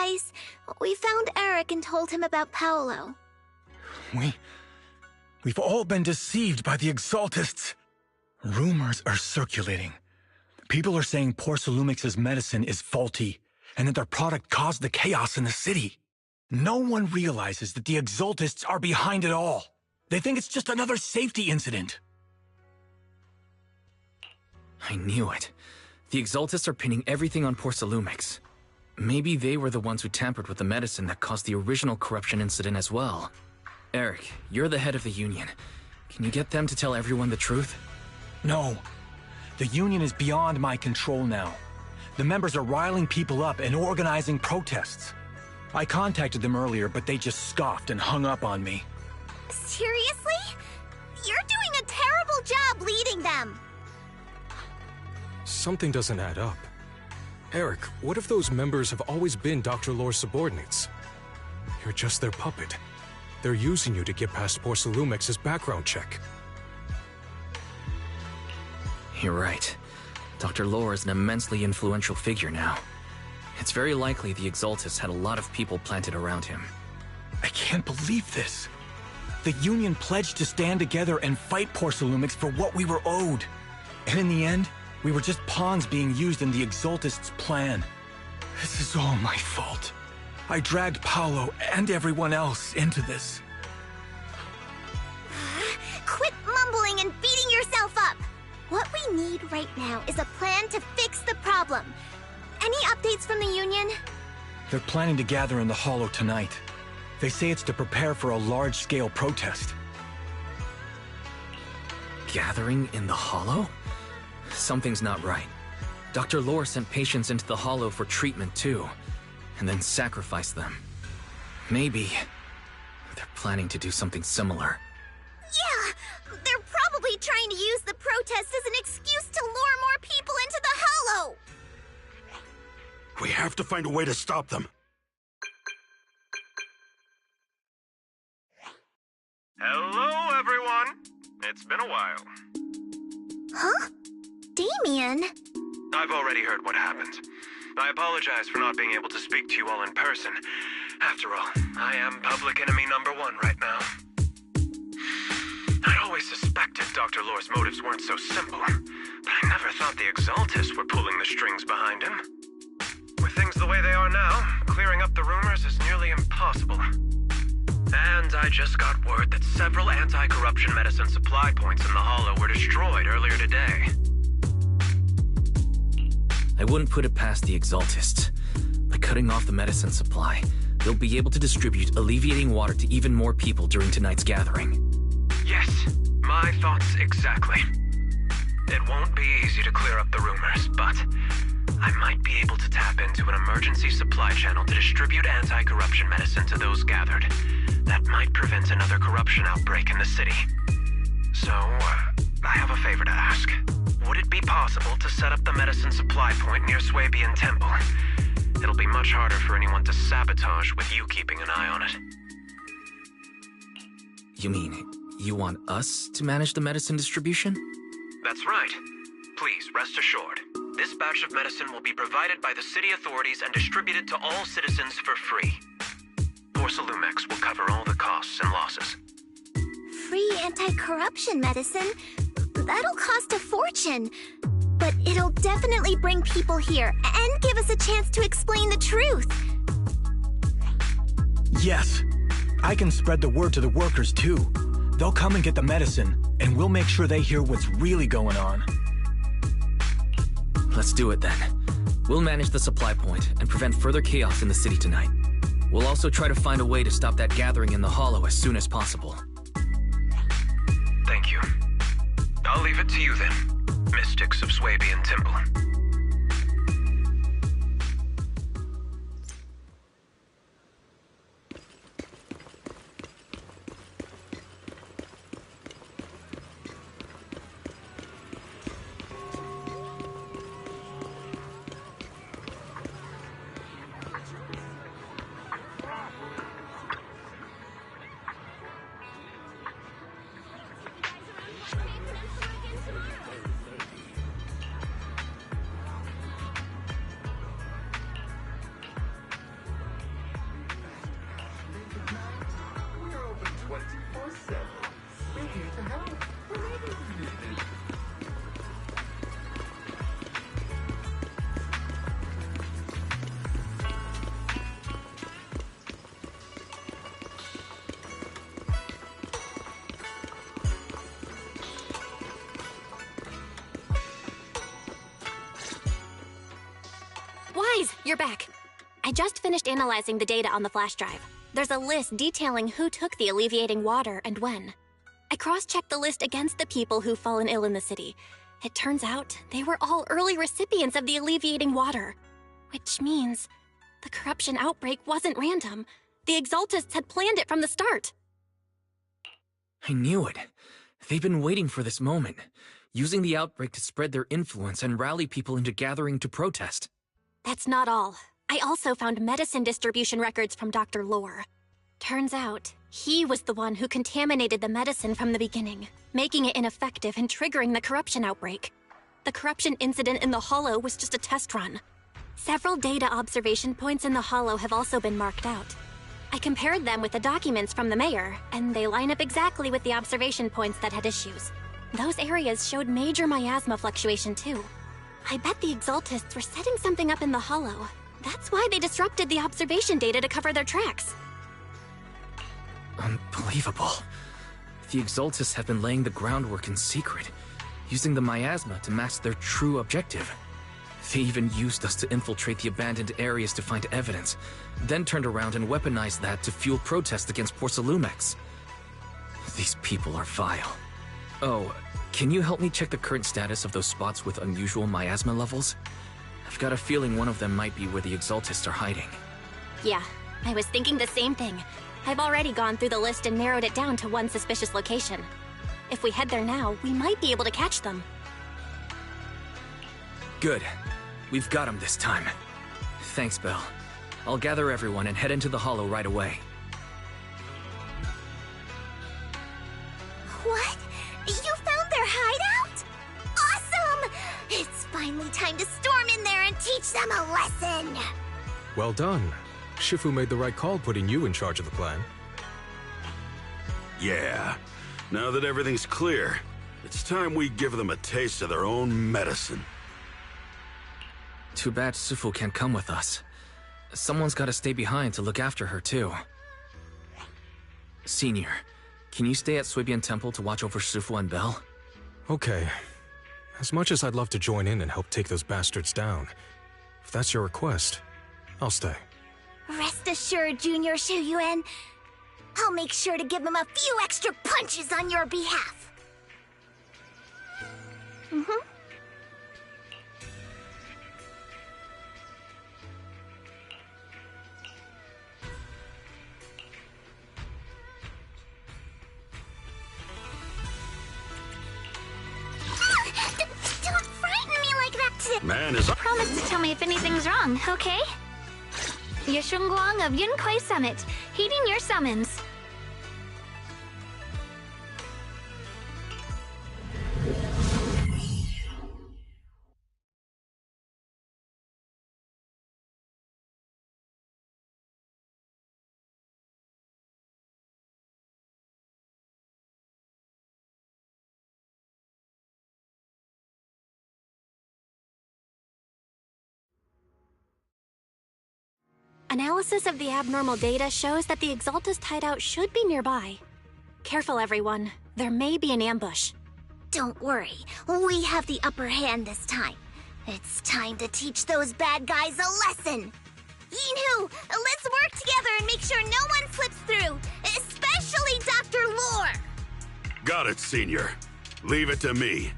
guys. We found Eric and told him about Paolo. We've all been deceived by the Exaltists. Rumors are circulating. People are saying Porcelumix's medicine is faulty, and that their product caused the chaos in the city. No one realizes that the Exaltists are behind it all. They think it's just another safety incident. I knew it. The Exaltists are pinning everything on Porcelumix. Maybe they were the ones who tampered with the medicine that caused the original corruption incident as well. Eric, you're the head of the Union. Can you get them to tell everyone the truth? No. The Union is beyond my control now. The members are riling people up and organizing protests. I contacted them earlier, but they just scoffed and hung up on me. Seriously? You're doing a terrible job leading them. Something doesn't add up. Eric, what if those members have always been Dr. Lore's subordinates? You're just their puppet. They're using you to get past Porcelumix's background check. You're right. Dr. Lore is an immensely influential figure now. It's very likely the Exaltists had a lot of people planted around him. I can't believe this. The Union pledged to stand together and fight Porcelumix for what we were owed. And in the end, we were just pawns being used in the Exaltists' plan. This is all my fault. I dragged Paolo and everyone else into this. Quit mumbling and beating yourself up. What we need right now is a plan to fix the problem. Any updates from the Union? They're planning to gather in the Hollow tonight. They say it's to prepare for a large-scale protest. Gathering in the Hollow? Something's not right. Dr. Lore sent patients into the Hollow for treatment too, and then sacrificed them. Maybe they're planning to do something similar. Yeah, they're probably trying to use the protest as an excuse to lure more people into the Hollow. We have to find a way to stop them. Hello, everyone. It's been a while. Huh? Damien? I've already heard what happened. I apologize for not being able to speak to you all in person. After all, I am public enemy #1 right now. I'd always suspected Dr. Lore's motives weren't so simple, but I never thought the Exaltists were pulling the strings behind him. With things the way they are now, clearing up the rumors is nearly impossible. And I just got word that several anti-corruption medicine supply points in the Hollow were destroyed earlier today. I wouldn't put it past the Exaltists. By cutting off the medicine supply, they'll be able to distribute alleviating water to even more people during tonight's gathering. Yes, my thoughts exactly. It won't be easy to clear up the rumors, but I might be able to tap into an emergency supply channel to distribute anti-corruption medicine to those gathered. That might prevent another corruption outbreak in the city. So, I have a favor to ask. Would it be possible to set up the medicine supply point near Swabian Temple? It'll be much harder for anyone to sabotage with you keeping an eye on it. You mean, you want us to manage the medicine distribution? That's right. Please, rest assured. This batch of medicine will be provided by the city authorities and distributed to all citizens for free. Porcelumix will cover all the costs and losses. Free anti-corruption medicine? That'll cost a fortune. But it'll definitely bring people here and give us a chance to explain the truth. Yes. I can spread the word to the workers too. They'll come and get the medicine, and we'll make sure they hear what's really going on. Let's do it then. We'll manage the supply point and prevent further chaos in the city tonight. We'll also try to find a way to stop that gathering in the Hollow as soon as possible. Thank you. I'll leave it to you then, mystics of Swabian Temple. Guys, you're back. I just finished analyzing the data on the flash drive. There's a list detailing who took the alleviating water and when. I cross-checked the list against the people who've fallen ill in the city. It turns out they were all early recipients of the alleviating water. Which means the corruption outbreak wasn't random. The Exaltists had planned it from the start. I knew it. They've been waiting for this moment, using the outbreak to spread their influence and rally people into gathering to protest. That's not all. I also found medicine distribution records from Dr. Lore. Turns out, he was the one who contaminated the medicine from the beginning, making it ineffective and triggering the corruption outbreak. The corruption incident in the Hollow was just a test run. Several data observation points in the Hollow have also been marked out. I compared them with the documents from the mayor, and they line up exactly with the observation points that had issues. Those areas showed major miasma fluctuation too. I bet the Exaltists were setting something up in the Hollow. That's why they disrupted the observation data to cover their tracks. Unbelievable. The Exaltists have been laying the groundwork in secret, using the miasma to mask their true objective. They even used us to infiltrate the abandoned areas to find evidence, then turned around and weaponized that to fuel protests against Porcelumex. These people are vile. Oh, can you help me check the current status of those spots with unusual miasma levels? I've got a feeling one of them might be where the Exaltists are hiding. Yeah, I was thinking the same thing. I've already gone through the list and narrowed it down to one suspicious location. If we head there now, we might be able to catch them. Good. We've got them this time. Thanks, Belle. I'll gather everyone and head into the Hollow right away. What? You found their hideout? Awesome! It's finally time to storm in there and teach them a lesson! Well done. Shifu made the right call putting you in charge of the plan. Yeah. Now that everything's clear, it's time we give them a taste of their own medicine. Too bad Sufu can't come with us. Someone's gotta stay behind to look after her, too. Senior, can you stay at Suibian Temple to watch over Sufu and Belle? Okay. As much as I'd love to join in and help take those bastards down, if that's your request, I'll stay. Rest assured, Junior Shuyuan, I'll make sure to give them a few extra punches on your behalf. Don't frighten me like that! Man is up. Promise to tell me if anything's wrong, okay? Yashunguang of Yunkai Summit, heeding your summons. Analysis of the abnormal data shows that the Exaltist hideout should be nearby. Careful, everyone. There may be an ambush. Don't worry, we have the upper hand this time. It's time to teach those bad guys a lesson. Yinhu, let's work together and make sure no one slips through, especially Dr. Lore. Got it, Senior. Leave it to me.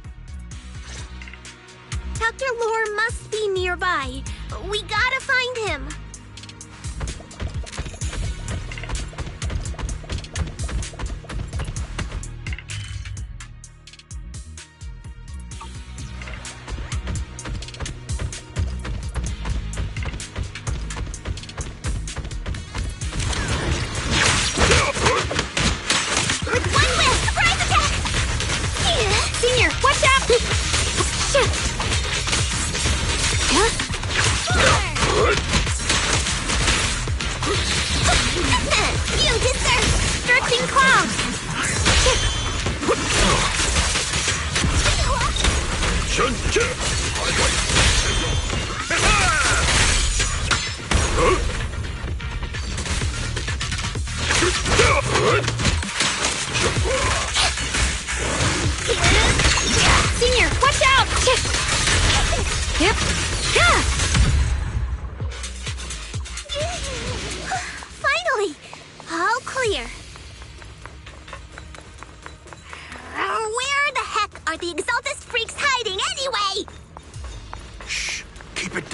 Dr. Lore must be nearby. We gotta find him.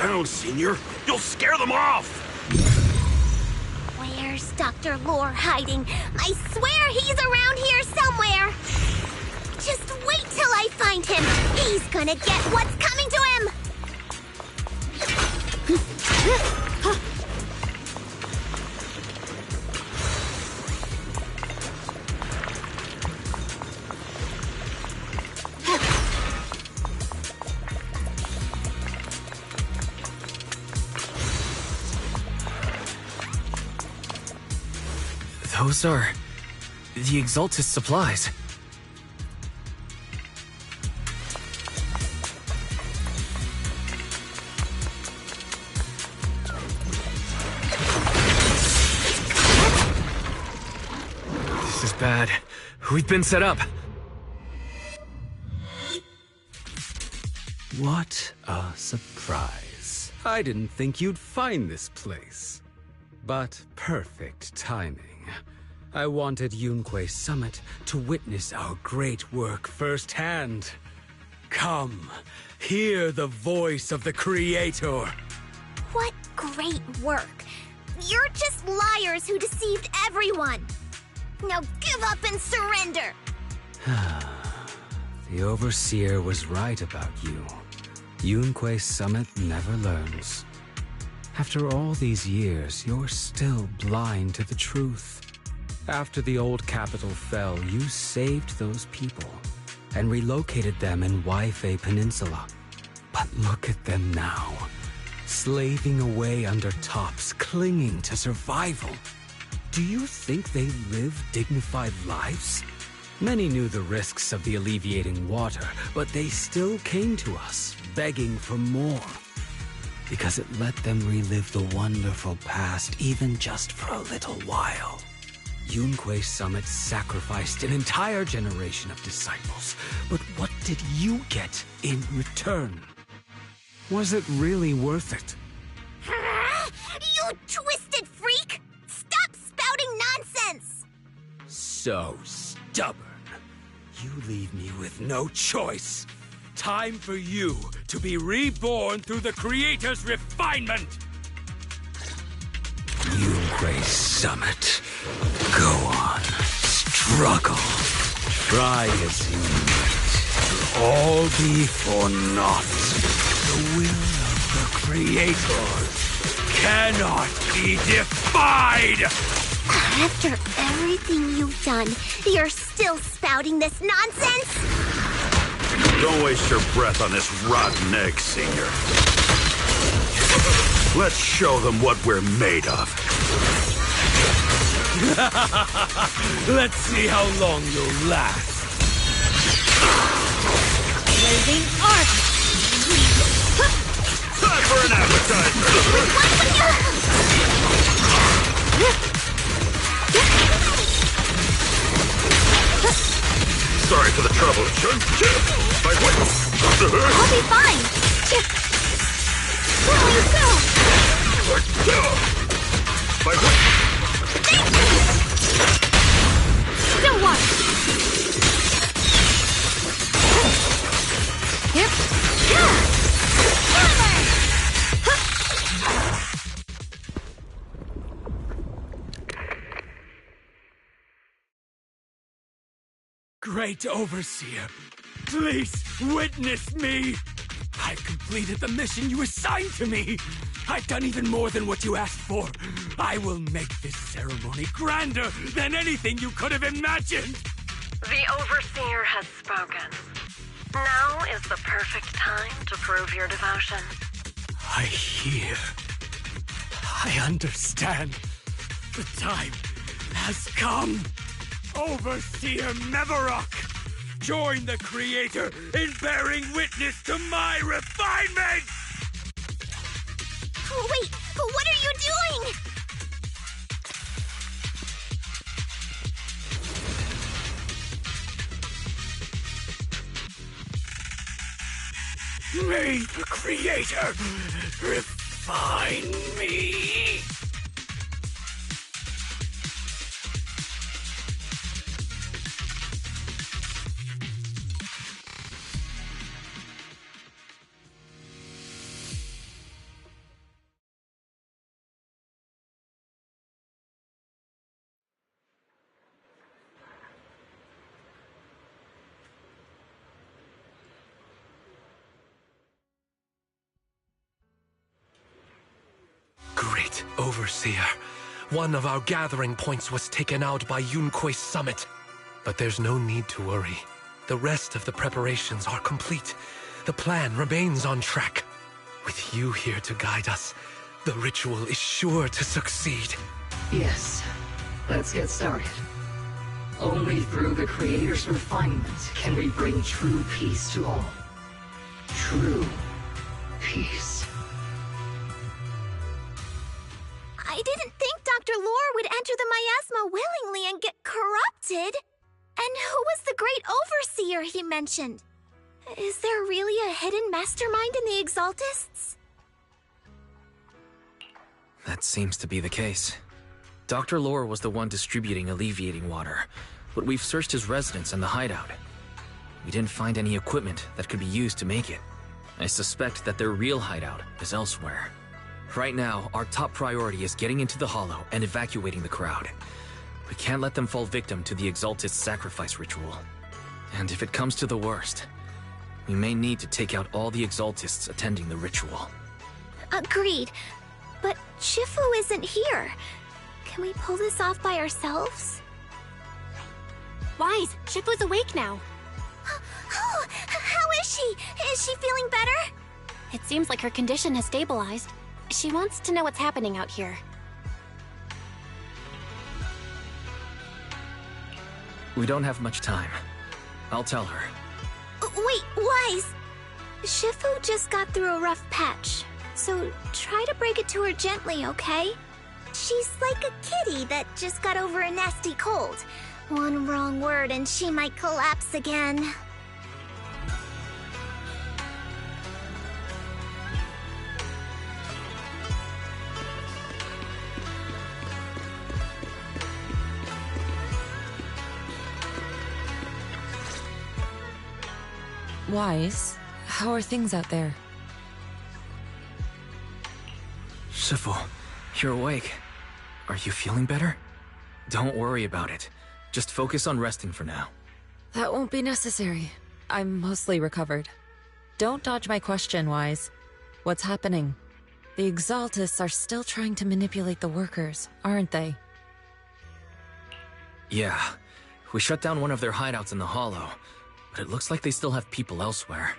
down, Senior. You'll scare them off! Where's Dr. Lore hiding? I swear he's around here somewhere! Just wait till I find him! He's gonna get what's coming to him! Those are the Exaltus supplies. This is bad. We've been set up. What a surprise. I didn't think you'd find this place. But perfect timing. I wanted Yunque Summit to witness our great work firsthand. Come, hear the voice of the Creator. What great work! You're just liars who deceived everyone! Now give up and surrender! The Overseer was right about you. Yunque Summit never learns. After all these years, you're still blind to the truth. After the old capital fell, you saved those people and relocated them in Waifei Peninsula. But look at them now, slaving away under tops, clinging to survival. Do you think they live dignified lives? Many knew the risks of the alleviating water, but they still came to us, begging for more. Because it let them relive the wonderful past, even just for a little while. Yunque Summit sacrificed an entire generation of disciples, but what did you get in return? Was it really worth it? You twisted freak! Stop spouting nonsense! So stubborn. You leave me with no choice. Time for you to be reborn through the Creator's refinement! Yunque Summit. Go on. Struggle. Try as you might. It'll all be for naught. The will of the Creator cannot be defied! After everything you've done, you're still spouting this nonsense? Don't waste your breath on this rotten egg, Senior. Let's show them what we're made of. Let's see how long you'll last. Blazing arc! Time for an appetizer! Sorry for the trouble, Chun. My way. I'll be fine! Rolling through! My way. Still one! Yep. Great Overseer, please witness me! I've completed the mission you assigned to me! I've done even more than what you asked for! I will make this ceremony grander than anything you could have imagined! The Overseer has spoken. Now is the perfect time to prove your devotion. I hear. I understand. The time has come. Overseer Mevarok, join the Creator in bearing witness to my refinement! Oh, wait, what are you doing? May the Creator refine me! Overseer, one of our gathering points was taken out by Yunque's summit. But there's no need to worry. The rest of the preparations are complete. The plan remains on track. With you here to guide us, the ritual is sure to succeed. Yes. Let's get started. Only through the Creator's refinement can we bring true peace to all. True peace. I didn't think Dr. Lore would enter the miasma willingly and get corrupted. And who was the great overseer he mentioned? Is there really a hidden mastermind in the Exaltists? That seems to be the case. Dr. Lore was the one distributing alleviating water, but we've searched his residence and the hideout. We didn't find any equipment that could be used to make it. I suspect that their real hideout is elsewhere. Right now, our top priority is getting into the Hollow and evacuating the crowd. We can't let them fall victim to the Exaltist sacrifice ritual. And if it comes to the worst, we may need to take out all the Exaltists attending the ritual. Agreed. But Shifu isn't here. Can we pull this off by ourselves? Wise, Shifu's awake now. Oh, how is she? Is she feeling better? It seems like her condition has stabilized. She wants to know what's happening out here. We don't have much time. I'll tell her. Wait, Wise! Shifu just got through a rough patch, so try to break it to her gently, okay? She's like a kitty that just got over a nasty cold. One wrong word and she might collapse again. Wise, how are things out there? Shifu, you're awake. Are you feeling better? Don't worry about it. Just focus on resting for now. That won't be necessary. I'm mostly recovered. Don't dodge my question, Wise. What's happening? The Exaltists are still trying to manipulate the workers, aren't they? Yeah. We shut down one of their hideouts in the Hollow, but it looks like they still have people elsewhere.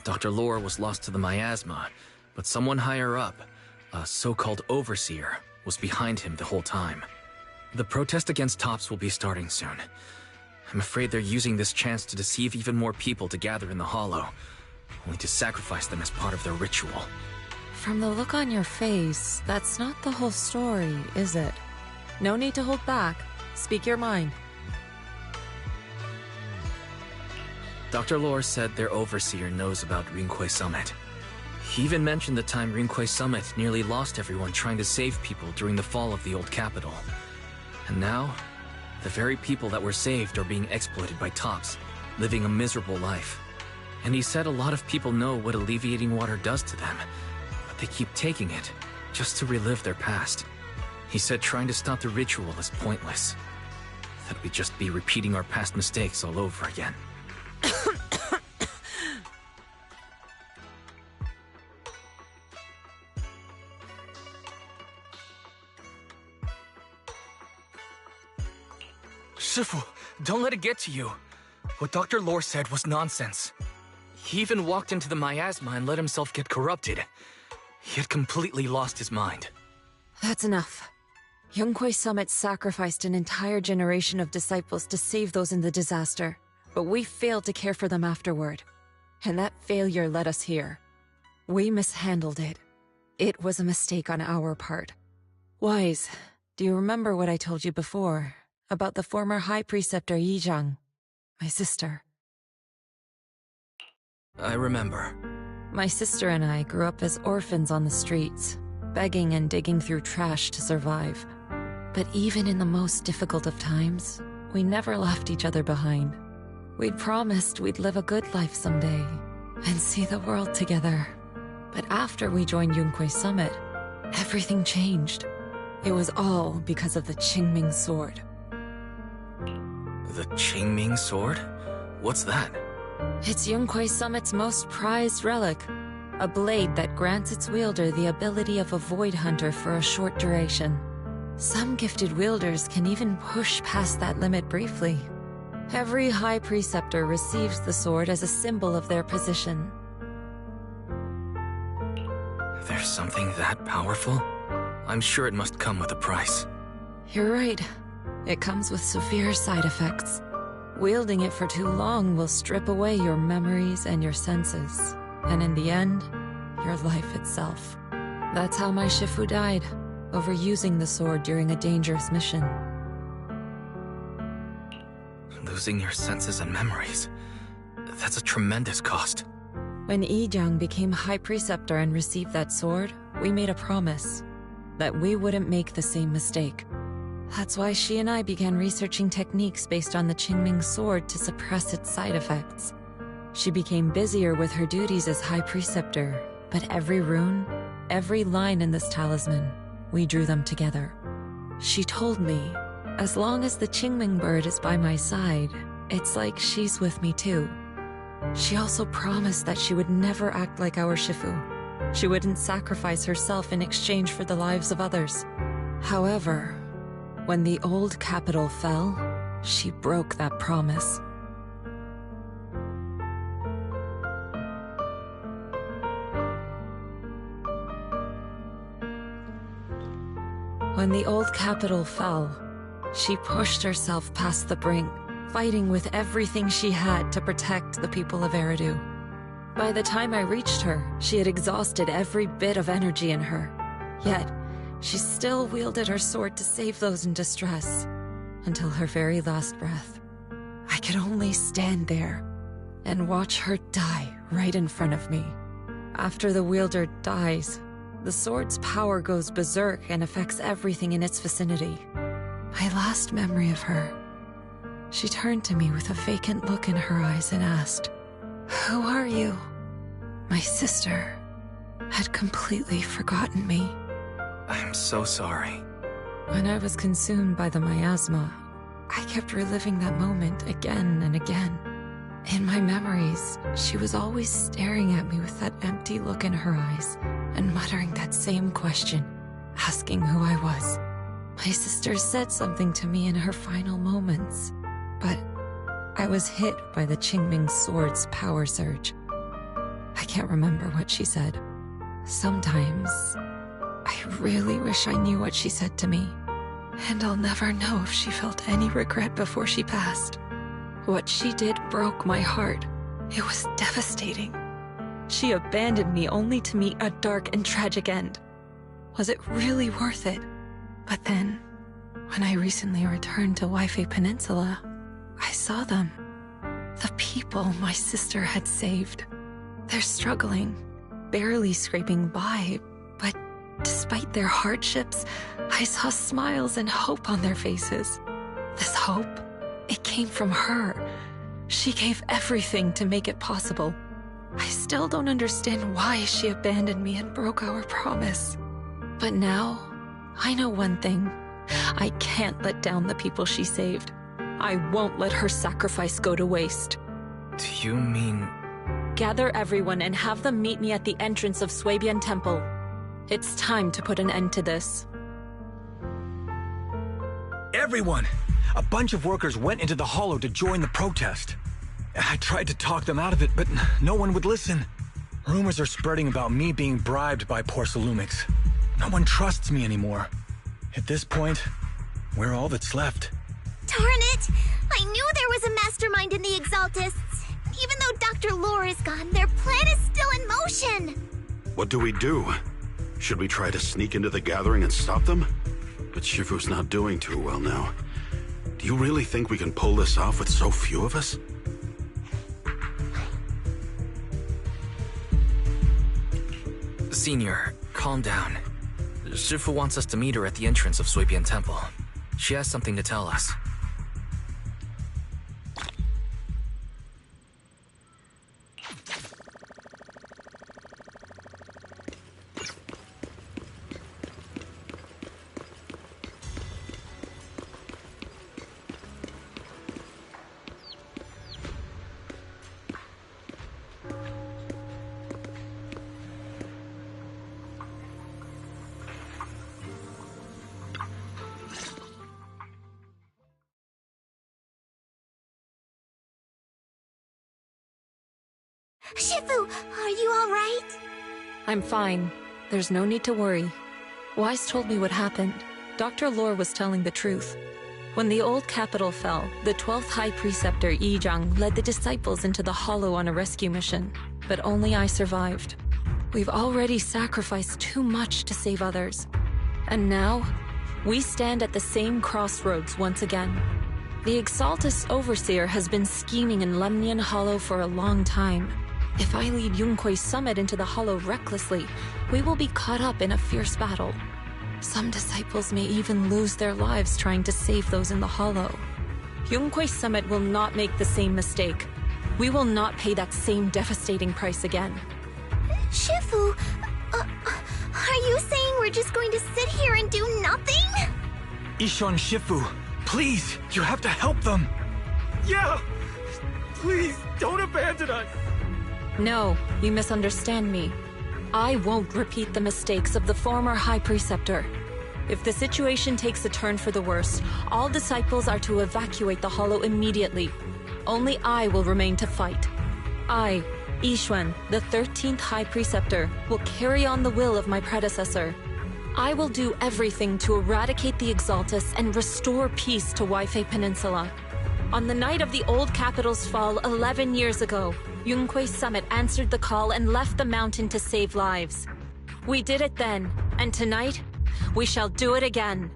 Dr. Lore was lost to the miasma, but someone higher up, a so-called overseer, was behind him the whole time. The protest against Tops will be starting soon. I'm afraid they're using this chance to deceive even more people to gather in the Hollow, only to sacrifice them as part of their ritual. From the look on your face, that's not the whole story, is it? No need to hold back. Speak your mind. Dr. Lore said their overseer knows about Rinqué Summit. He even mentioned the time Rinqué Summit nearly lost everyone trying to save people during the fall of the old capital. And now, the very people that were saved are being exploited by Tops, living a miserable life. And he said a lot of people know what alleviating water does to them, but they keep taking it just to relive their past. He said trying to stop the ritual is pointless, that we'd just be repeating our past mistakes all over again. Shifu, don't let it get to you. What Dr. Lore said was nonsense. He even walked into the miasma and let himself get corrupted. He had completely lost his mind. That's enough. Yunque's Summit sacrificed an entire generation of disciples to save those in the disaster, but we failed to care for them afterward. And that failure led us here. We mishandled it. It was a mistake on our part. Wise, do you remember what I told you before about the former High Preceptor Yizhang, my sister? I remember. My sister and I grew up as orphans on the streets, begging and digging through trash to survive. But even in the most difficult of times, we never left each other behind. We'd promised we'd live a good life someday and see the world together. But after we joined Yunque's Summit, everything changed. It was all because of the Qingming Sword. The Qingming Sword? What's that? It's Yunque's Summit's most prized relic. A blade that grants its wielder the ability of a Void Hunter for a short duration. Some gifted wielders can even push past that limit briefly. Every High Preceptor receives the sword as a symbol of their position. There's something that powerful? I'm sure it must come with a price. You're right. It comes with severe side effects. Wielding it for too long will strip away your memories and your senses. And in the end, your life itself. That's how my Shifu died, overusing the sword during a dangerous mission. Losing your senses and memories. That's a tremendous cost. When Yijiang became High Preceptor and received that sword, we made a promise that we wouldn't make the same mistake. That's why she and I began researching techniques based on the Qingming sword to suppress its side effects. She became busier with her duties as High Preceptor, but every rune, every line in this talisman, we drew them together. She told me, as long as the Qingming bird is by my side, it's like she's with me too. She also promised that she would never act like our Shifu. She wouldn't sacrifice herself in exchange for the lives of others. However, when the old capital fell, she broke that promise. When the old capital fell, she pushed herself past the brink, fighting with everything she had to protect the people of Eridu. By the time I reached her, she had exhausted every bit of energy in her. Yet, she still wielded her sword to save those in distress, until her very last breath. I could only stand there and watch her die right in front of me. After the wielder dies, the sword's power goes berserk and affects everything in its vicinity. My last memory of her, she turned to me with a vacant look in her eyes and asked, "Who are you?" My sister had completely forgotten me. I'm so sorry. When I was consumed by the miasma, I kept reliving that moment again and again. In my memories, she was always staring at me with that empty look in her eyes and muttering that same question, asking who I was. My sister said something to me in her final moments, but I was hit by the Qingming sword's power surge. I can't remember what she said. Sometimes, I really wish I knew what she said to me, and I'll never know if she felt any regret before she passed. What she did broke my heart. It was devastating. She abandoned me only to meet a dark and tragic end. Was it really worth it? But then, when I recently returned to Waifei Peninsula, I saw them. The people my sister had saved. They're struggling, barely scraping by, but despite their hardships, I saw smiles and hope on their faces. This hope, it came from her. She gave everything to make it possible. I still don't understand why she abandoned me and broke our promise. But now, I know one thing. I can't let down the people she saved. I won't let her sacrifice go to waste. Do you mean... Gather everyone and have them meet me at the entrance of Suibian Temple. It's time to put an end to this. Everyone! A bunch of workers went into the hollow to join the protest. I tried to talk them out of it, but no one would listen. Rumors are spreading about me being bribed by Porsalumix. No one trusts me anymore. At this point, we're all that's left. Darn it! I knew there was a mastermind in the Exaltists. Even though Dr. Lore is gone, their plan is still in motion. What do we do? Should we try to sneak into the gathering and stop them? But Shifu's not doing too well now. Do you really think we can pull this off with so few of us? Senior, calm down. Shifu wants us to meet her at the entrance of Suibian Temple. She has something to tell us. Shifu, are you alright? I'm fine. There's no need to worry. Wise told me what happened. Dr. Lore was telling the truth. When the old capital fell, the 12th High Preceptor Yi Zhang led the disciples into the Hollow on a rescue mission, but only I survived. We've already sacrificed too much to save others. And now, we stand at the same crossroads once again. The Exaltus Overseer has been scheming in Lemnian Hollow for a long time. If I lead Yunque's summit into the Hollow recklessly, we will be caught up in a fierce battle. Some disciples may even lose their lives trying to save those in the Hollow. Yunque's summit will not make the same mistake. We will not pay that same devastating price again. Shifu, are you saying we're just going to sit here and do nothing? Ishan Shifu, please, you have to help them. Yeah! Please, don't abandon us! No, you misunderstand me. I won't repeat the mistakes of the former High Preceptor. If the situation takes a turn for the worse, all disciples are to evacuate the Hollow immediately. Only I will remain to fight. I, Yixuan, the 13th High Preceptor, will carry on the will of my predecessor. I will do everything to eradicate the Exaltus and restore peace to Weifei Peninsula. On the night of the old capital's fall 11 years ago, Yunque's summit answered the call and left the mountain to save lives. We did it then, and tonight, we shall do it again.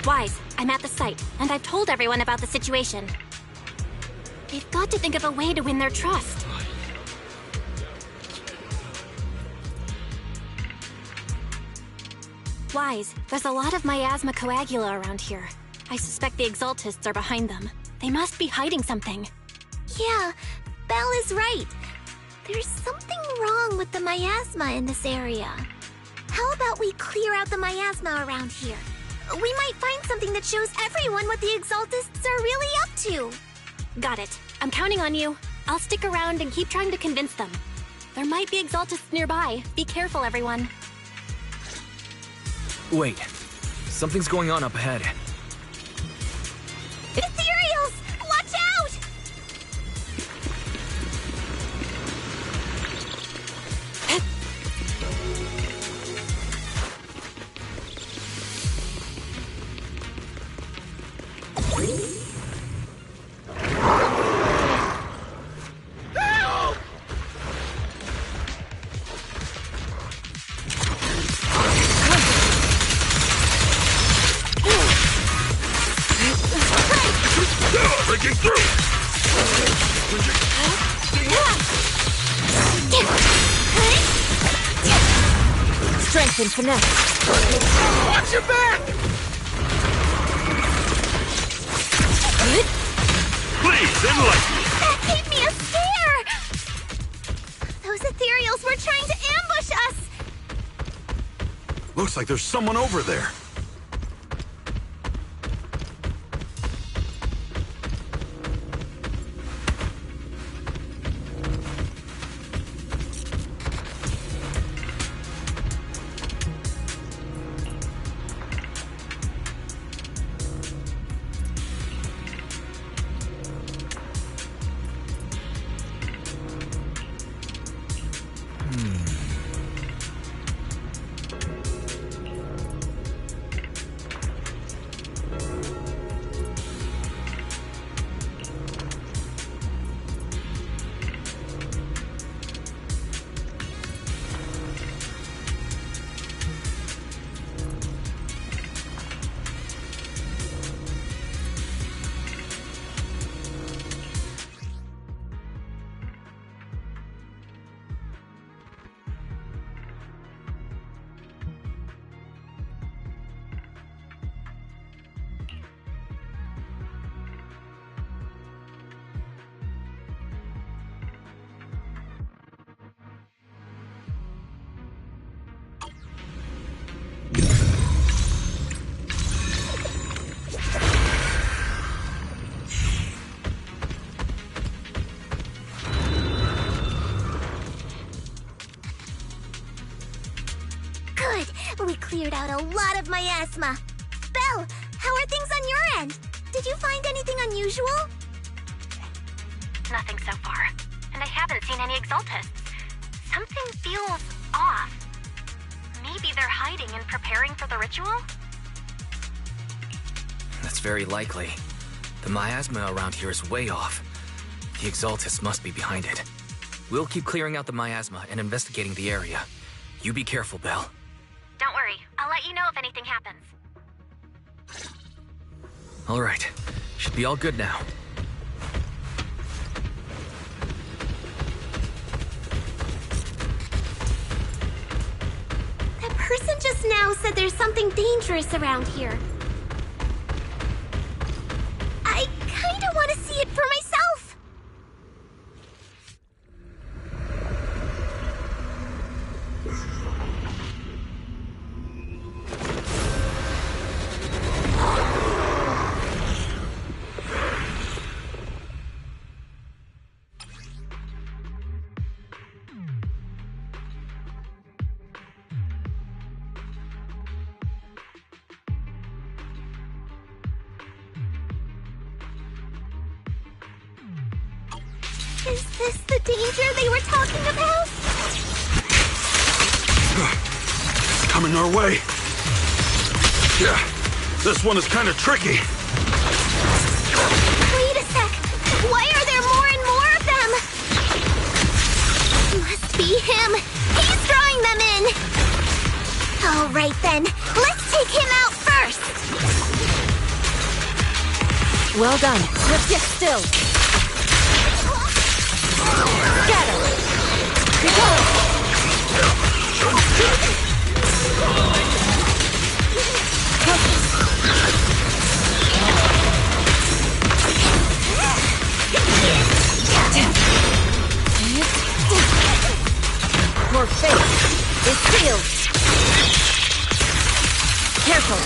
Wise, I'm at the site, and I've told everyone about the situation. We've got to think of a way to win their trust. Wise, there's a lot of miasma coagula around here. I suspect the Exaltists are behind them. They must be hiding something. Yeah, Belle is right. There's something wrong with the miasma in this area. How about we clear out the miasma around here? We might find something that shows everyone what the Exaltists are really up to. Got it. I'm counting on you. I'll stick around and keep trying to convince them. There might be Exaltists nearby. Be careful, everyone. Wait. Something's going on up ahead. Ethereals! Watch out! Breaking through! Strength and finesse. Watch your back! Please, enlighten me! That gave me a scare! Those ethereals were trying to ambush us! Looks like there's someone over there. Good. We cleared out a lot of miasma. Belle, how are things on your end? Did you find anything unusual? Nothing so far. And I haven't seen any Exaltists. Something feels off. Maybe they're hiding and preparing for the ritual? That's very likely. The miasma around here is way off. The Exaltists must be behind it. We'll keep clearing out the miasma and investigating the area. You be careful, Belle. Don't worry. I'll let you know if anything happens. All right. Should be all good now. That person just now said there's something dangerous around here. I kinda want to see it for myself. Is this the danger they were talking about? It's coming our way. Yeah, this one is kind of tricky. Wait a sec. Why are there more and more of them? Must be him. He's drawing them in. All right then. Let's take him out first. Well done. Let's get still. Scatter! Your fate is sealed. Careful.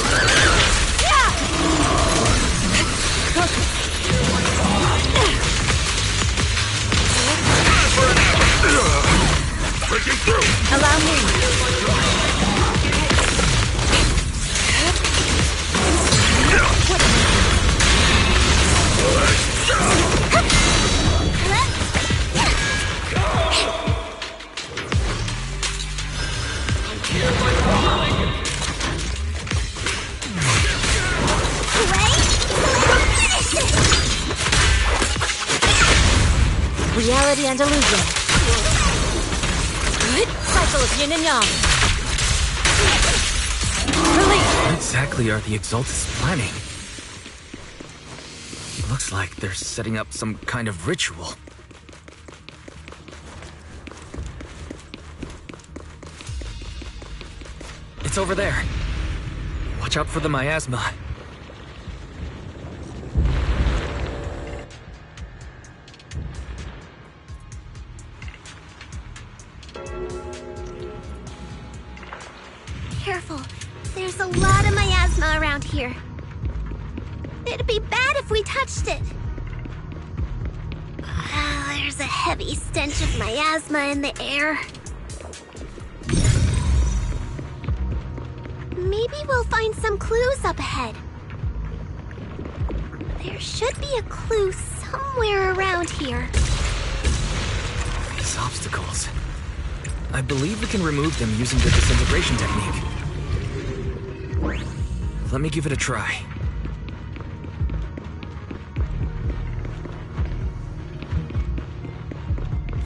Breaking through! Allow me. Reality and illusion. Cycle of yin and yang. Release. What exactly are the Exaltists planning? Looks like they're setting up some kind of ritual. It's over there. Watch out for the miasma. Careful. There's a lot of miasma around here. It'd be bad if we touched it. There's a heavy stench of miasma in the air. Maybe we'll find some clues up ahead. There should be a clue somewhere around here. These obstacles. I believe we can remove them using the disintegration technique. Let me give it a try.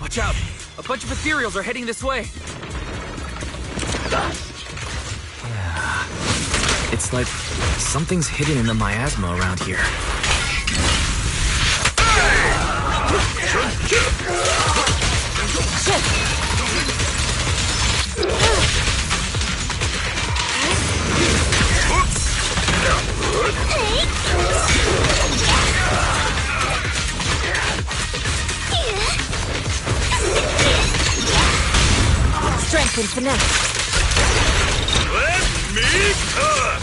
Watch out! A bunch of ethereals are heading this way! Yeah. It's like something's hidden in the miasma around here. Strength and finesse. Let me cut!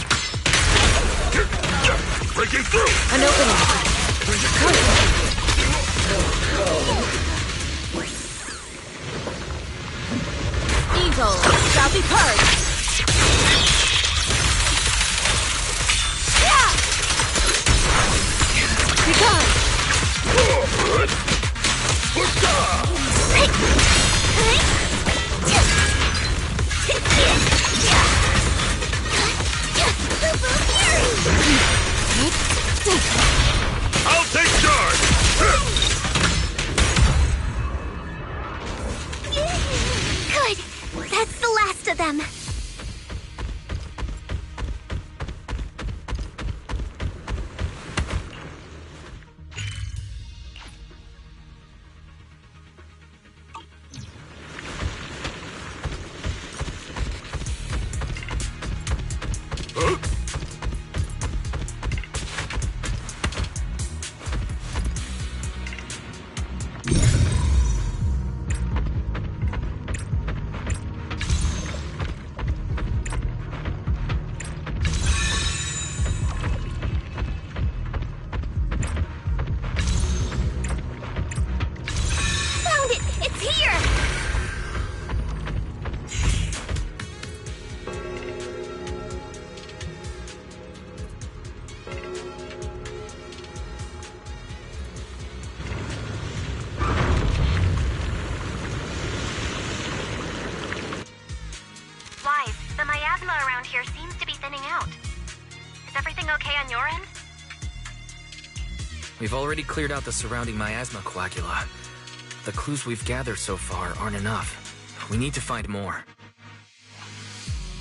Breaking through! An opening. Evil shall be purged. around here seems to be thinning out. Is everything okay on your end? We've already cleared out the surrounding miasma coagula. The clues we've gathered so far aren't enough. We need to find more.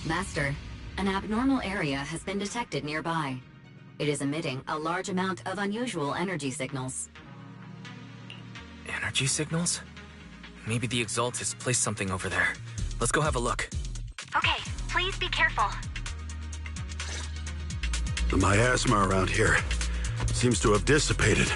Master, an abnormal area has been detected nearby. It is emitting a large amount of unusual energy signals. Energy signals? Maybe the Exaltists placed something over there. Let's go have a look. Okay, please be careful. The miasma around here seems to have dissipated.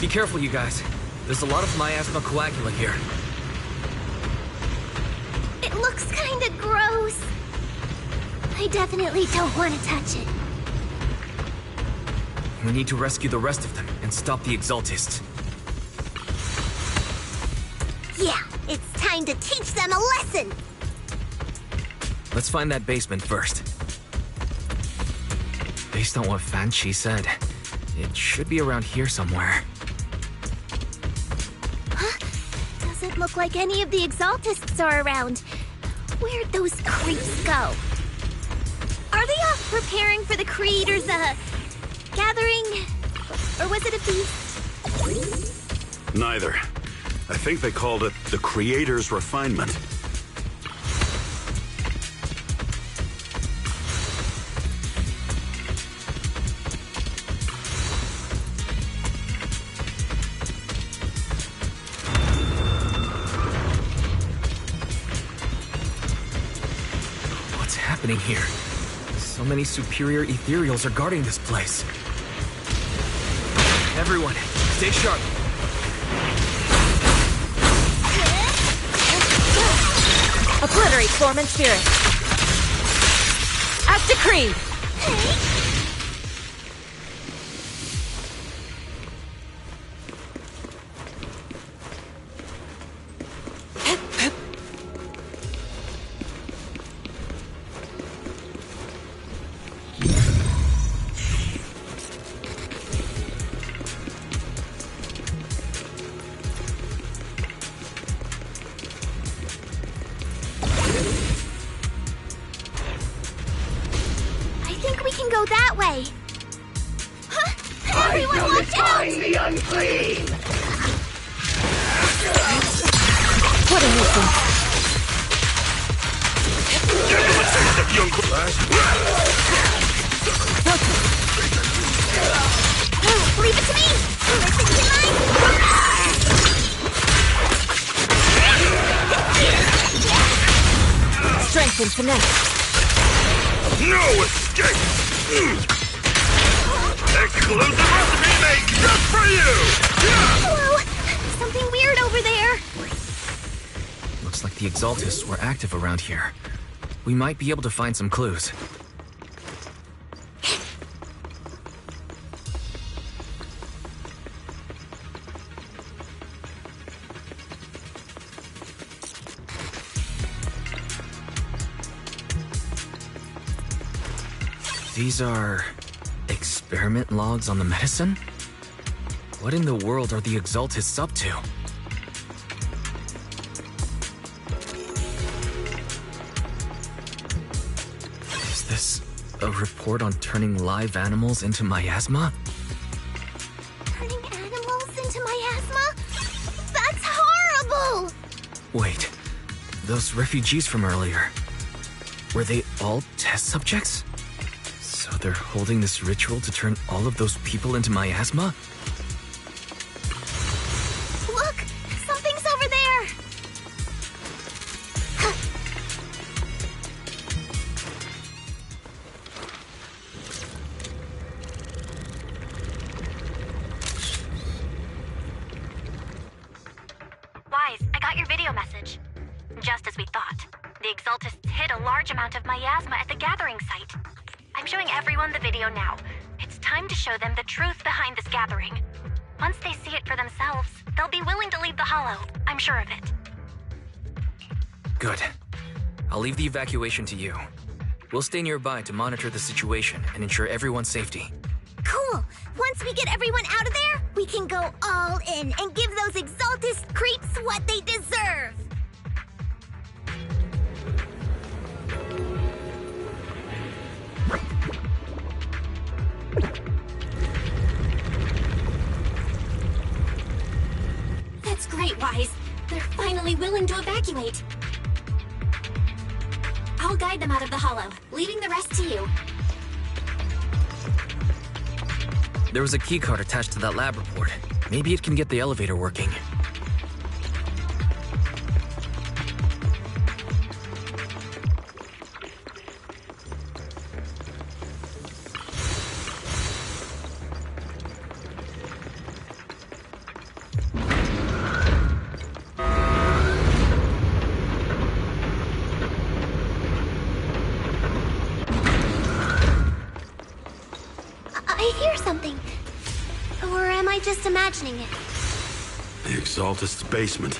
Be careful, you guys. There's a lot of miasma coagula here. It looks kinda gross. I definitely don't want to touch it. We need to rescue the rest of them and stop the Exaltists. Yeah, it's time to teach them a lesson! Let's find that basement first. Based on what Fan Chi said, it should be around here somewhere. Doesn't look like any of the Exaltists are around. Where'd those creeps go? Are they off preparing for the Creator's, gathering? Or was it a feast? Neither. I think they called it the Creator's Refinement. What's happening here? So many superior ethereals are guarding this place. Everyone, stay sharp. Obliterate form and spirit. As decreed. Go that way. Everyone watch out! The unclean! What a nuisance. Leave it to me! Listen to mine! Strength and finesse. No escape! Exclusive recipe made just for you! Hello! Something weird over there! Looks like the Exaltists were active around here. We might be able to find some clues. These are experiment logs on the medicine? What in the world are the Exaltists up to? Is this a report on turning live animals into miasma? Turning animals into miasma? That's horrible! Wait, those refugees from earlier, were they all test subjects? So they're holding this ritual to turn all of those people into miasma? Look! Something's over there! Wise, I got your video message. Just as we thought. The Exaltists hid a large amount of miasma at the gathering site. I'm showing everyone the video now. It's time to show them the truth behind this gathering. Once they see it for themselves, they'll be willing to leave the Hollow. I'm sure of it. Good. I'll leave the evacuation to you. We'll stay nearby to monitor the situation and ensure everyone's safety. Cool! Once we get everyone out of there, we can go all in and give those Exaltist creeps what they deserve! That's great, Wise. They're finally willing to evacuate. I'll guide them out of the hollow, leaving the rest to you. There was a keycard attached to that lab report. Maybe it can get the elevator working. I hear something. Or am I just imagining it? The Exaltist's basement.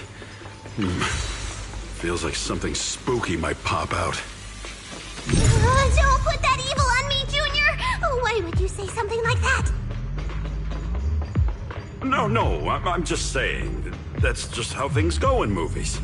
Feels like something spooky might pop out. Don't put that evil on me, Junior! Why would you say something like that? No, I'm just saying. That's just how things go in movies.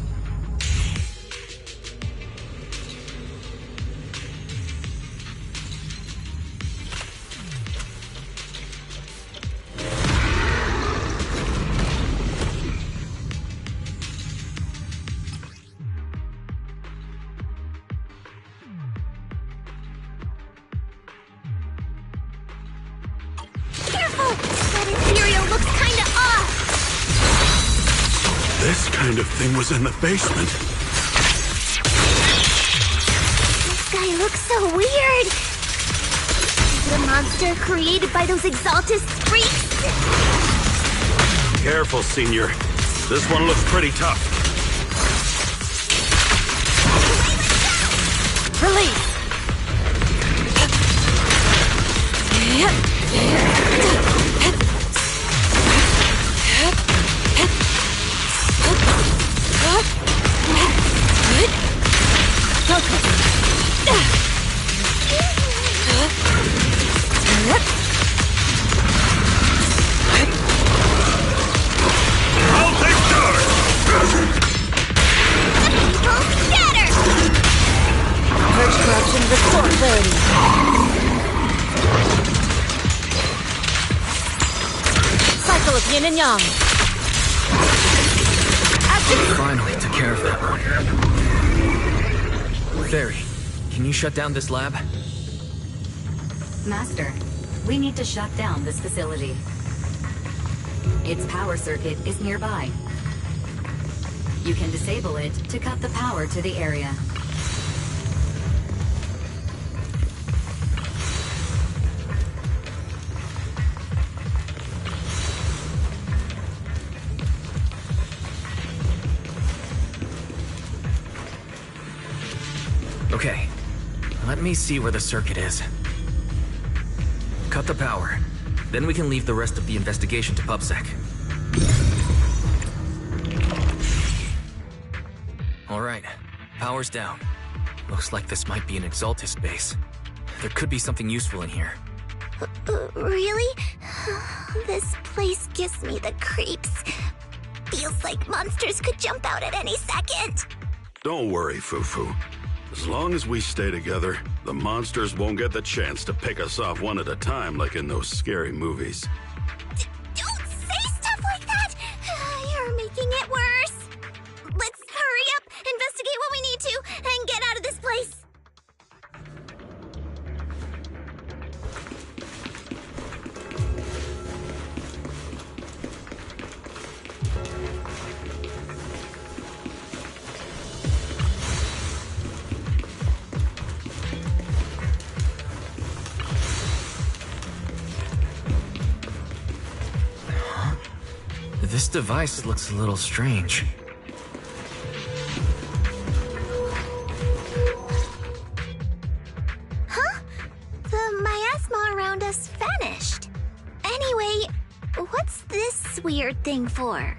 Careful! That Imperial looks kinda off! This kind of thing was in the basement. This guy looks so weird! Is it a monster created by those Exaltist freaks? Careful, Senior. This one looks pretty tough. Release! I'll take charge! People scatter! Purge corruption, restore clarity. Cycle of yin and yang. Finally took care of that one. Fairy, can you shut down this lab? Master, we need to shut down this facility. Its power circuit is nearby. You can disable it to cut the power to the area. Okay, let me see where the circuit is. Cut the power. Then we can leave the rest of the investigation to PubSec. Alright, power's down. Looks like this might be an Exaltist base. There could be something useful in here. Really? This place gives me the creeps. Feels like monsters could jump out at any second. Don't worry, Fufu. As long as we stay together, the monsters won't get the chance to pick us off one at a time like in those scary movies. Don't say stuff like that! You're making it worse. Let's hurry up, investigate what we need to, and get out of this place. This device looks a little strange. Huh? The miasma around us vanished. Anyway, what's this weird thing for?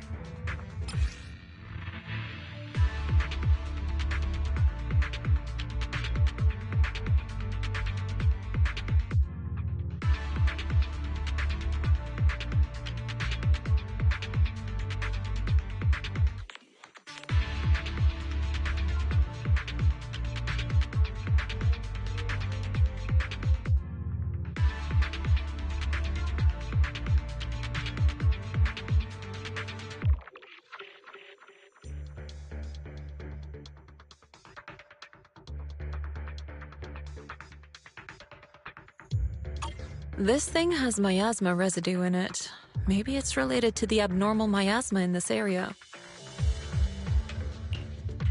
This thing has miasma residue in it. Maybe it's related to the abnormal miasma in this area.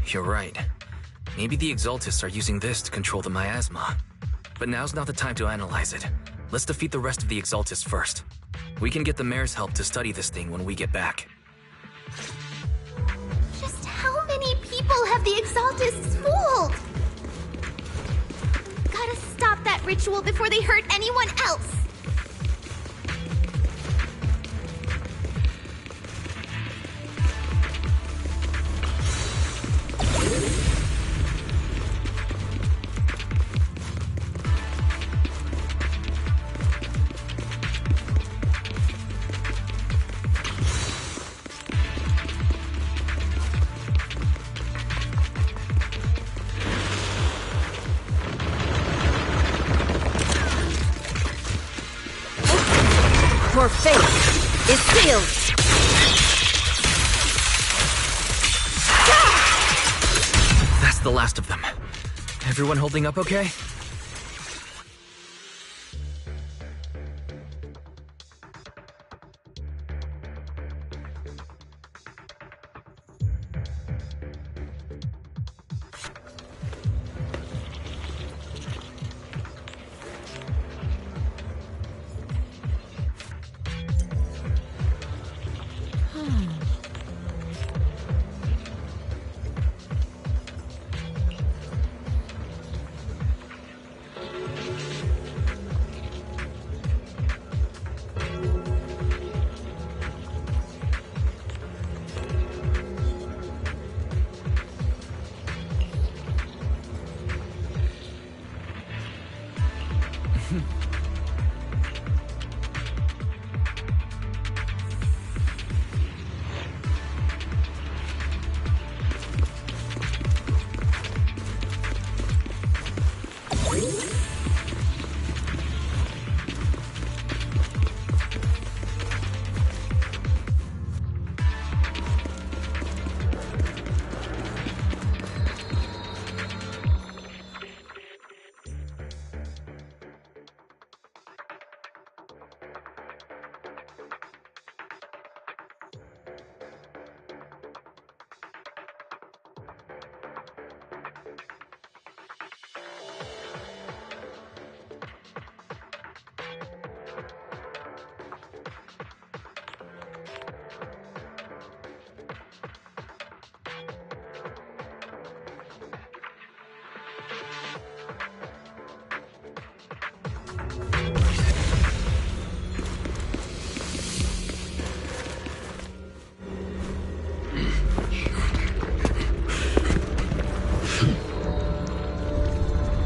You're right. Maybe the Exaltists are using this to control the miasma. But now's not the time to analyze it. Let's defeat the rest of the Exaltists first. We can get the mayor's help to study this thing when we get back. Just how many people have the Exaltists fooled? Gotta stop that ritual before they hurt anyone else. Your fate is sealed! That's the last of them. Everyone holding up okay?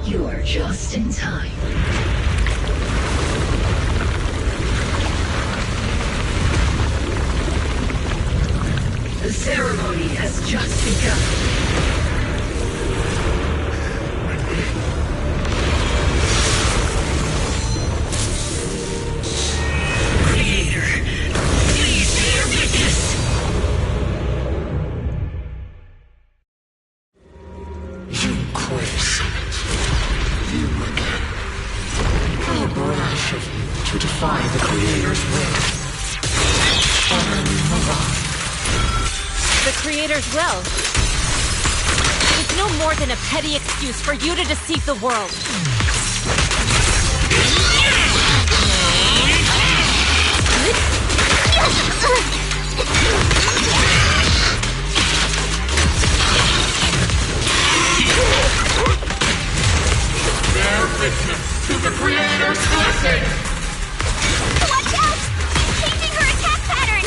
You're just in time. The ceremony has just begun. To defy the Creator's will. The Creator's will? It's no more than a petty excuse for you to deceive the world. Bear witness to the Creator's blessing! Watch out! Changing her attack pattern!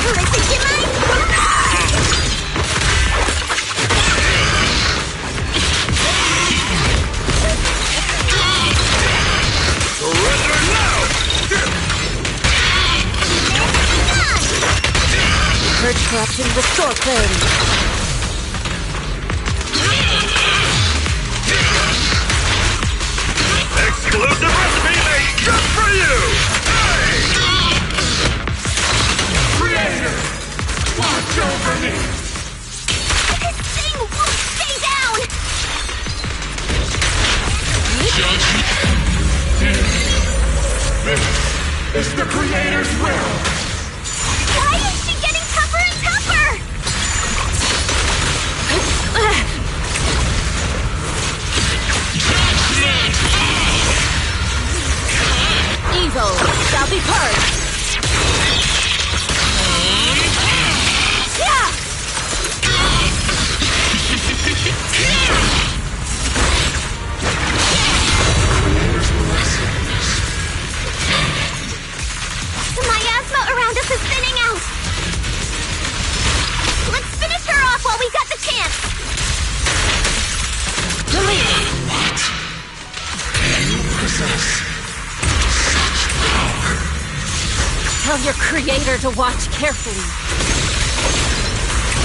Listen to my... Surrender now! Purge corruption, restore clarity. Exclusive recipe made just for you! Hey! Creator, watch over me! This thing won't stay down! on your creator to watch carefully.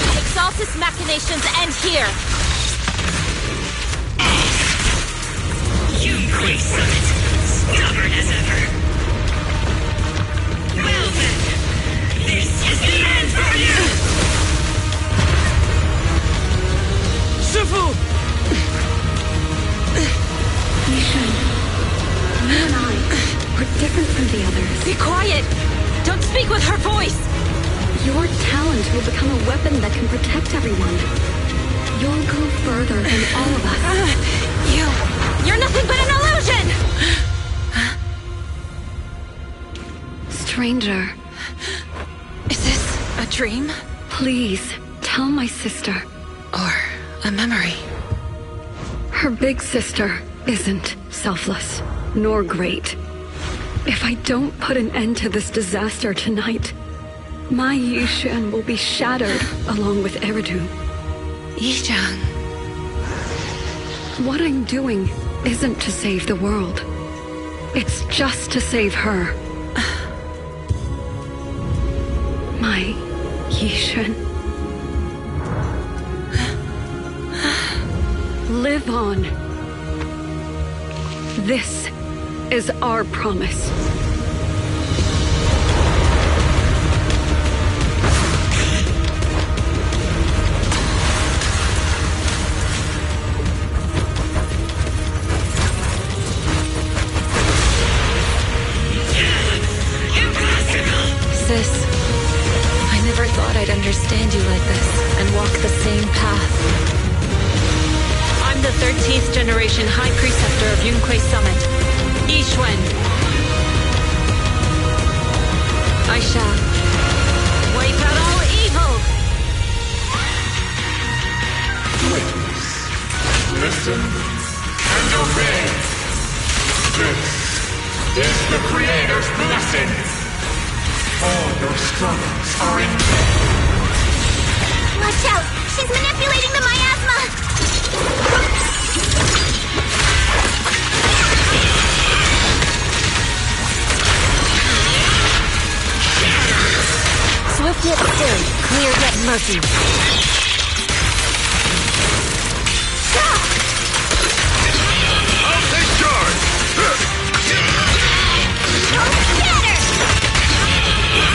The Exaltus machinations end here. Yunquei Summit, stubborn as ever. Well then, this is the end for you! Shifu! Yishun, you and I are different from the others. Be quiet! Don't speak with her voice! Your talent will become a weapon that can protect everyone. You'll go further than all of us. You're nothing but an illusion! Stranger. Is this a dream? Please, tell my sister. Or a memory? Her big sister isn't selfless, nor great. If I don't put an end to this disaster tonight, my Yishan will be shattered along with Eridu. Yizhang. What I'm doing isn't to save the world. It's just to save her. My Yishan. Live on. This is our promise. Sis, I never thought I'd understand you like this and walk the same path. I'm the 13th generation High Preceptor of Yunquei Summit, Yixuan. I shall wipe out all evil! Witness, listen, and obey. This is the Creator's blessing. All your struggles are in vain. Watch out! She's manipulating the miasma! Swift yet still, clear yet murky. I'll take charge!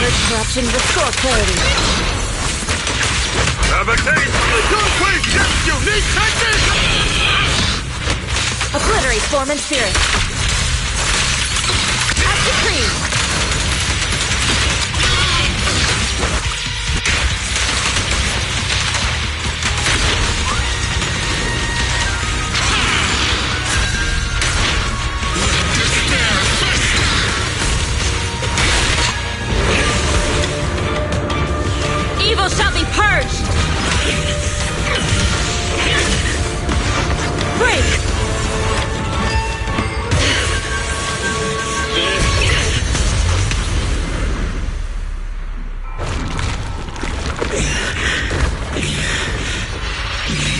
Purge corruption, restore clarity. Have a taste of the Yunquei Jet's unique technique! Obliterate form and spirit. As decreed. Evil shall be purged! Break!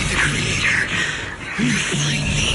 The Creator, refine me.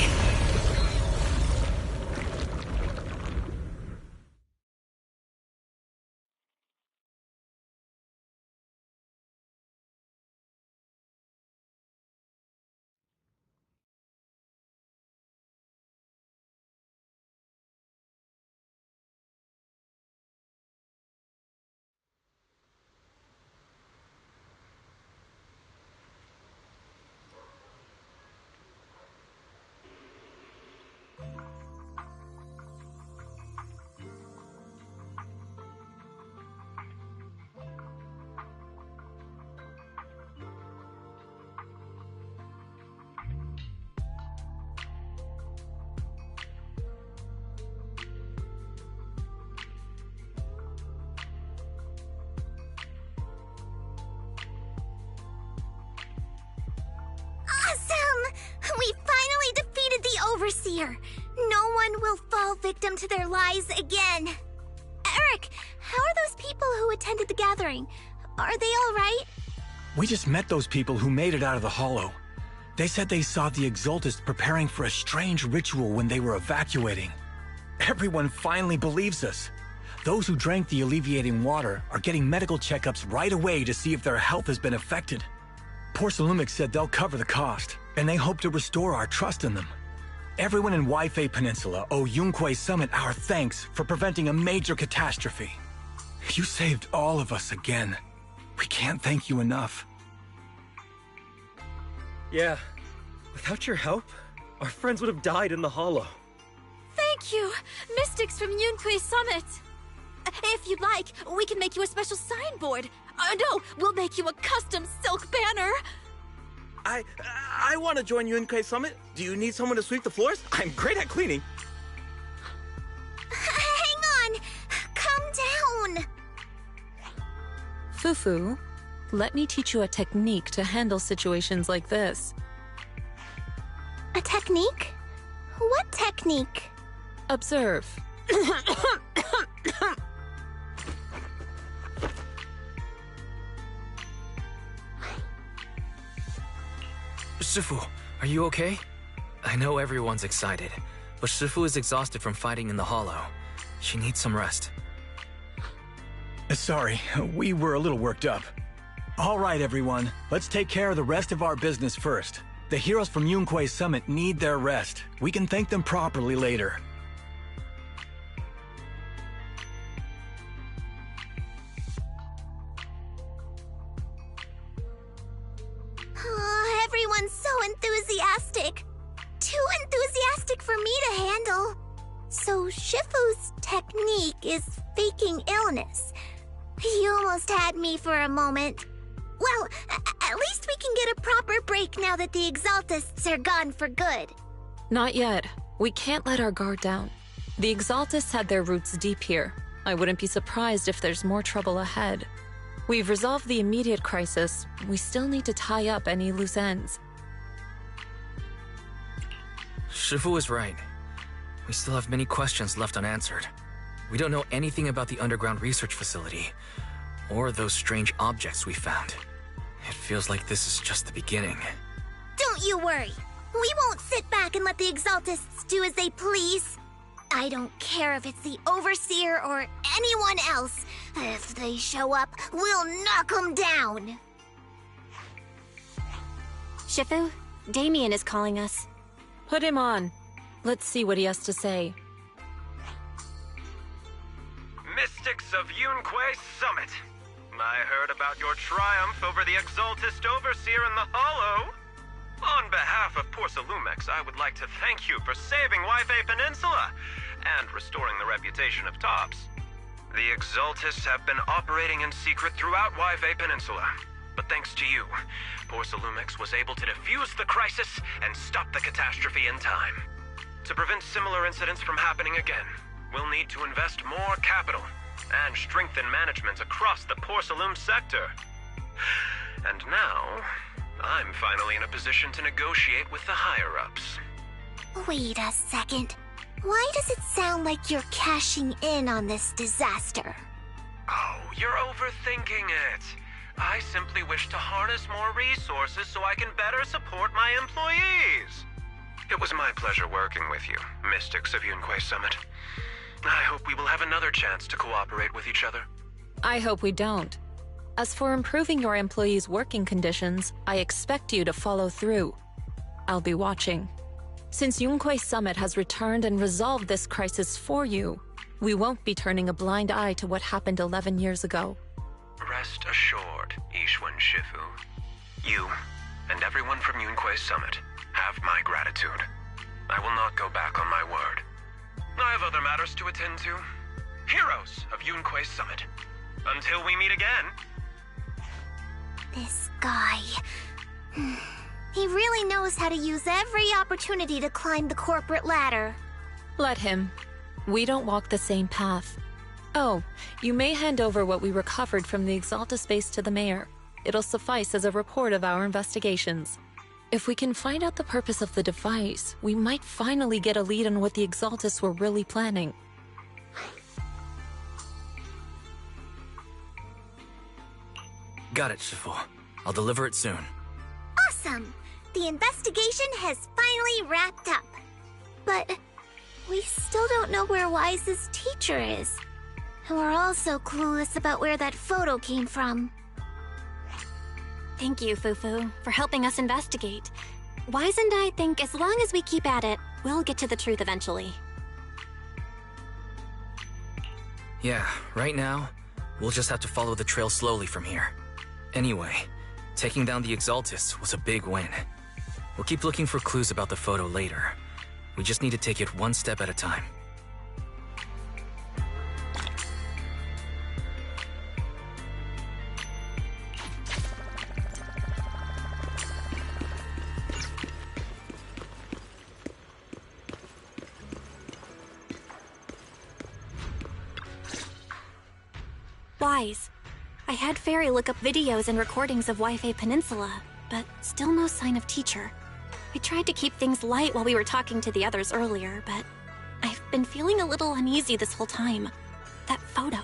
We finally defeated the Overseer! No one will fall victim to their lies again! Eric, how are those people who attended the gathering? Are they alright? We just met those people who made it out of the Hollow. They said they saw the Exaltists preparing for a strange ritual when they were evacuating. Everyone finally believes us. those who drank the alleviating water are getting medical checkups right away to see if their health has been affected. Porcelumix said they'll cover the cost, and they hope to restore our trust in them. Everyone in Waifei Peninsula owe Yunquei Summit our thanks for preventing a major catastrophe. You saved all of us again. We can't thank you enough. Yeah. Without your help, our friends would have died in the hollow. Thank you, Mystics from Yunquei Summit. If you'd like, we can make you a special signboard. No, we'll make you a custom silk banner. I want to join Yunquei Summit. Do you need someone to sweep the floors? I'm great at cleaning. Hang on! Calm down! Fufu, let me teach you a technique to handle situations like this. A technique? What technique? Observe. Shifu, are you okay? I know everyone's excited, but Shifu is exhausted from fighting in the hollow. She needs some rest. Sorry, we were a little worked up. All right, everyone, let's take care of the rest of our business first. The heroes from Yunquei Summit need their rest. We can thank them properly later. Oh, everyone's so enthusiastic. Too enthusiastic for me to handle. So Shifu's technique is faking illness. You almost had me for a moment. Well, at least we can get a proper break now that the Exaltists are gone for good. Not yet. We can't let our guard down. The Exaltists had their roots deep here. I wouldn't be surprised if there's more trouble ahead. We've resolved the immediate crisis. We still need to tie up any loose ends. Shifu is right. We still have many questions left unanswered. We don't know anything about the underground research facility, or those strange objects we found. It feels like this is just the beginning. Don't you worry. We won't sit back and let the Exaltists do as they please. I don't care if it's the Overseer or anyone else. If they show up, we'll knock them down. Shifu, Damien is calling us. Put him on. Let's see what he has to say. Mystics of Yunquei Summit. I heard about your triumph over the Exaltist Overseer in the Hollow. On behalf of Porcelumix, I would like to thank you for saving Waifei Peninsula and restoring the reputation of Tops. The Exaltists have been operating in secret throughout Waifei Peninsula, but thanks to you, Porcelumix was able to defuse the crisis and stop the catastrophe in time. To prevent similar incidents from happening again, we'll need to invest more capital and strengthen management across the Porcelum sector. And now, I'm finally in a position to negotiate with the higher-ups. Wait a second. Why does it sound like you're cashing in on this disaster? Oh, you're overthinking it. I simply wish to harness more resources so I can better support my employees. It was my pleasure working with you, Mystics of Yunquei Summit. I hope we will have another chance to cooperate with each other. I hope we don't. As for improving your employees' working conditions, I expect you to follow through. I'll be watching. Since Yunquei Summit has returned and resolved this crisis for you, we won't be turning a blind eye to what happened 11 years ago. Rest assured, Ishwan Shifu. You, and everyone from Yunquei Summit, have my gratitude. I will not go back on my word. I have other matters to attend to. Heroes of Yunquei Summit. Until we meet again. This guy... He really knows how to use every opportunity to climb the corporate ladder. Let him. We don't walk the same path. Oh, you may hand over what we recovered from the Exalta space to the mayor. It'll suffice as a report of our investigations. If we can find out the purpose of the device, we might finally get a lead on what the Exaltists were really planning. Got it, Shifu. I'll deliver it soon. Awesome! The investigation has finally wrapped up. But we still don't know where Wise's teacher is. We're also clueless about where that photo came from. Thank you, Fufu, for helping us investigate. Wise and I think as long as we keep at it, we'll get to the truth eventually. Yeah, right now, we'll just have to follow the trail slowly from here. Anyway, taking down the Exaltists was a big win. We'll keep looking for clues about the photo later. We just need to take it one step at a time. Wise. I had Fairy look up videos and recordings of Wi-Fi Peninsula, but still no sign of Teacher. I tried to keep things light while we were talking to the others earlier, but I've been feeling a little uneasy this whole time. That photo.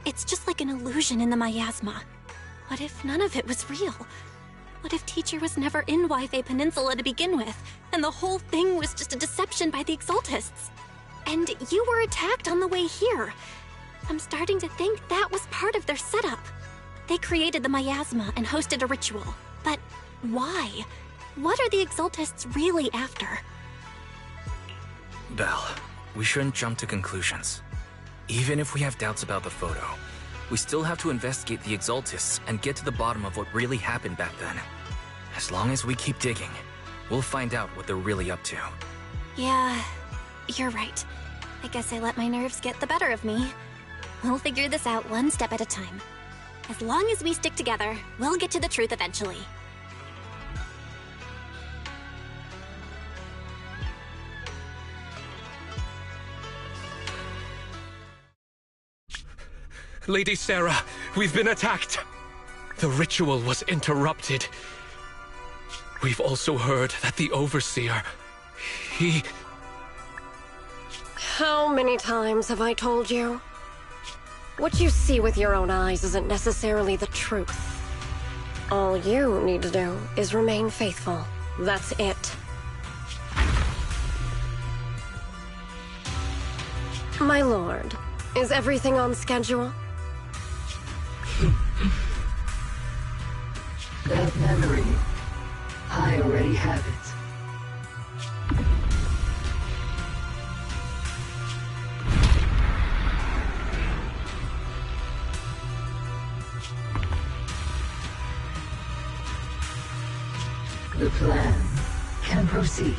It's just like an illusion in the miasma. What if none of it was real? What if Teacher was never in Wi-Fi Peninsula to begin with, and the whole thing was just a deception by the Exaltists? And you were attacked on the way here. I'm starting to think that was part of their setup. They created the miasma and hosted a ritual. But why? What are the Exaltists really after? Belle, we shouldn't jump to conclusions. Even if we have doubts about the photo, we still have to investigate the Exaltists and get to the bottom of what really happened back then. As long as we keep digging, we'll find out what they're really up to. Yeah, you're right. I guess I let my nerves get the better of me. We'll figure this out one step at a time. As long as we stick together, we'll get to the truth eventually. Lady Sarah, we've been attacked. The ritual was interrupted. We've also heard that the Overseer, he... How many times have I told you? What you see with your own eyes isn't necessarily the truth. All you need to do is remain faithful. That's it. My lord, is everything on schedule? That memory, I already have it. The plan can proceed.